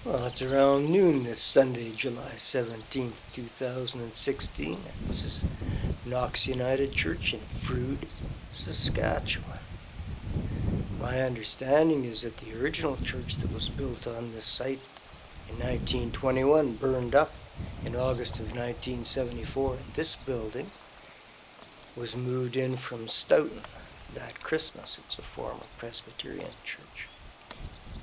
Well, it's around noon this Sunday, July 17th, 2016, and this is Knox United Church in Froude, Saskatchewan. My understanding is that the original church that was built on this site in 1921 burned up in August of 1974. This building was moved in from Stoughton that Christmas. It's a former Presbyterian church.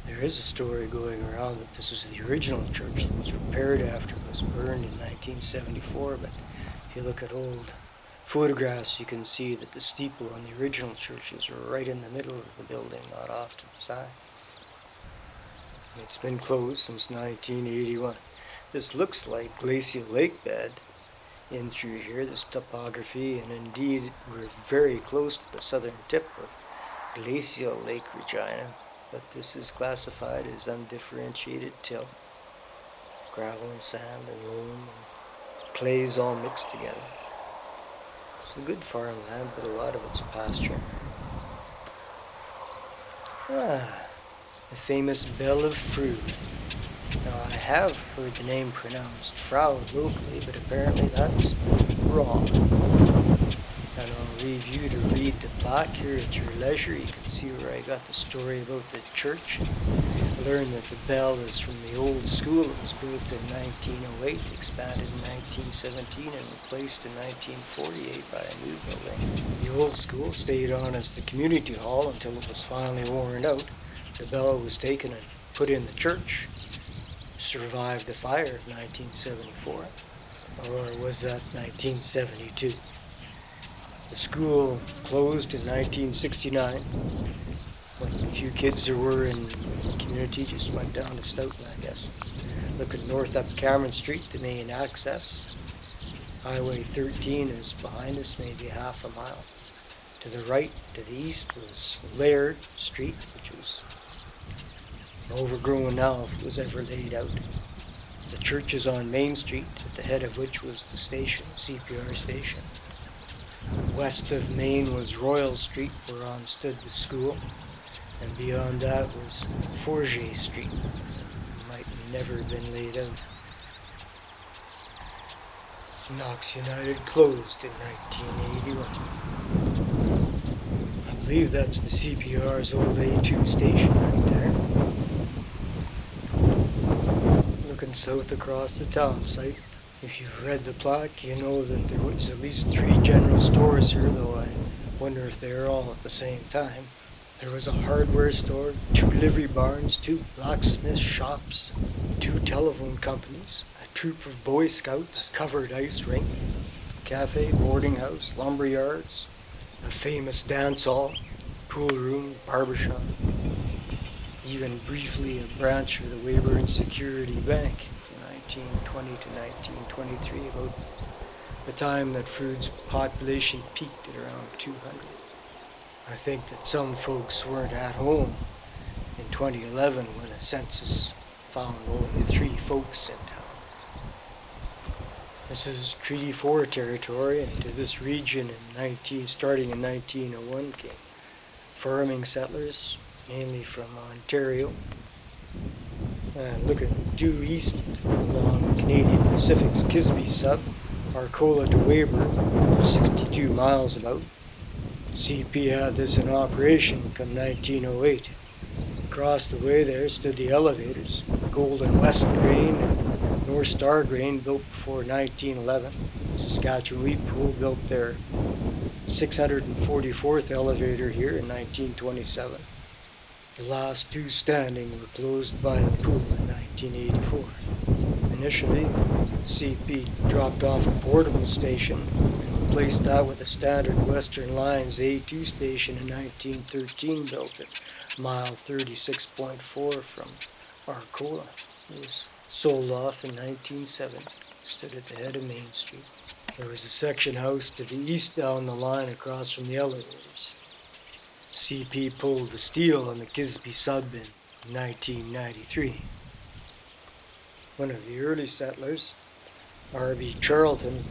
There is a story going around that this is the original church that was repaired after it was burned in 1974, but if you look at old photographs, you can see that the steeple on the original church is right in the middle of the building, not off to the side. It's been closed since 1981. This looks like glacial lake bed in through here, this topography, and indeed we're very close to the southern tip of glacial Lake Regina. But this is classified as undifferentiated till. Gravel and sand and loam and clays all mixed together. It's a good farmland, but a lot of it's pasture. The famous Bell of Froude. Now I have heard the name pronounced Froude locally, but apparently that's wrong. And I'll leave you to read the plaque here at your leisure. You can see where I got the story about the church. I learned that the bell is from the old school. It was built in 1908, expanded in 1917, and replaced in 1948 by a new building. The old school stayed on as the community hall until it was finally worn out. The bell was taken and put in the church. Survived the fire of 1974, or was that 1972? The school closed in 1969. When the few kids there were in the community just went down to Stoughton, I guess. Looking north up Cameron Street, the main access. Highway 13 is behind us, maybe half a mile. To the right, to the east, was Laird Street, which was overgrown now if it was ever laid out. The church is on Main Street, at the head of which was the station, CPR station. West of Main was Royal Street, whereon stood the school, and beyond that was Forget Street. It might never have been laid out. Knox United closed in 1981. I believe that's the CPR's old A2 station right there. Looking south across the town site. If you've read the plaque, you know that there was at least 3 general stores here, though I wonder if they were all at the same time. There was a hardware store, 2 livery barns, 2 blacksmith shops, 2 telephone companies, a troop of Boy Scouts, a covered ice rink, cafe, boarding house, lumber yards, a famous dance hall, pool room, barbershop, even briefly a branch of the Weyburn Security Bank. 1920 to 1923, about the time that Froude's population peaked at around 200. I think that some folks weren't at home in 2011 when a census found only 3 folks in town. This is Treaty 4 territory, and to this region starting in 1901 came farming settlers, mainly from Ontario. Looking due east along the Canadian Pacific's Kisby sub, Arcola to Weyburn, 62 miles about. CP had this in operation come 1908. Across the way there stood the elevators, Golden West grain and North Star grain built before 1911. Saskatchewan Wheat Pool built their 644th elevator here in 1927. The last 2 standing were closed by the pool in 1984. Initially, CP dropped off a portable station and replaced that with a standard Western Lines A2 station in 1913, built at mile 36.4 from Arcola. It was sold off in 1970, stood at the head of Main Street. There was a section house to the east down the line across from the elevators. CP pulled the steel on the Kisby sub in 1993. One of the early settlers, R.B. Charlton,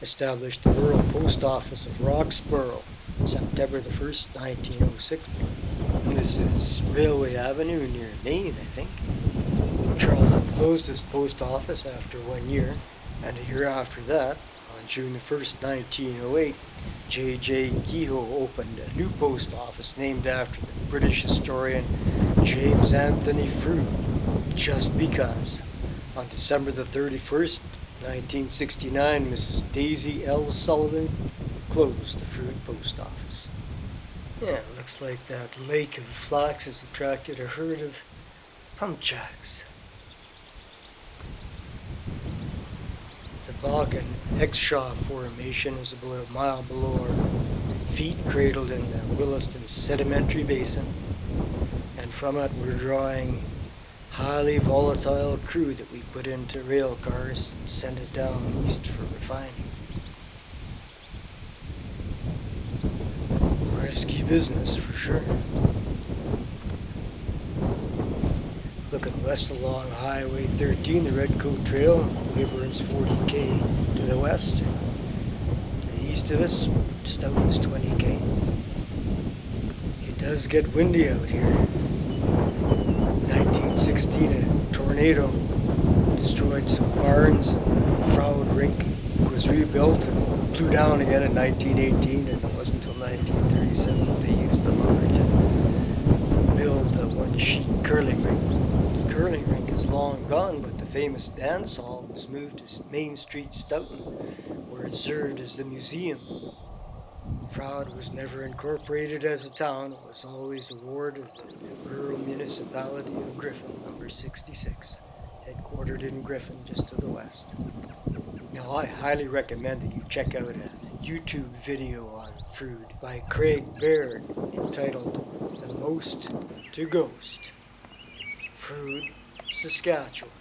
established the rural post office of Roxborough September the 1st, 1906. This is Railway Avenue near Maine, I think. Charlton closed its post office after 1 year, and a year after that, on June the 1st, 1908, J.J. Kehoe opened a new post office named after the British historian James Anthony Froude, just because. On December the 31st, 1969, Mrs. Daisy L. Sullivan closed the Froude post office. Yeah, it looks like that lake of flax has attracted a herd of humpjacks. The Bakken Exshaw Formation is about a mile below our feet, cradled in the Williston Sedimentary Basin, and from it we're drawing highly volatile crude that we put into rail cars and send it down east for refining. Risky business for sure. Looking west along Highway 13, the Redcoat Trail, Weyburns 40k to the west. To the east of us, Stoughton's 20k. It does get windy out here. 1916, a tornado destroyed some barns, and the Froude rink was rebuilt and blew down again in 1918, and it wasn't until 1937 that they used the lumber to build a one-sheet curling rink. The curling rink is long gone, but the famous dance hall was moved to Main Street, Stoughton, where it served as the museum. Froude was never incorporated as a town. It was always a ward of the rural municipality of Griffin, number 66, headquartered in Griffin, just to the west. Now, I highly recommend that you check out a YouTube video on Froude by Craig Baird entitled The Most to Ghost, Froude, Saskatchewan.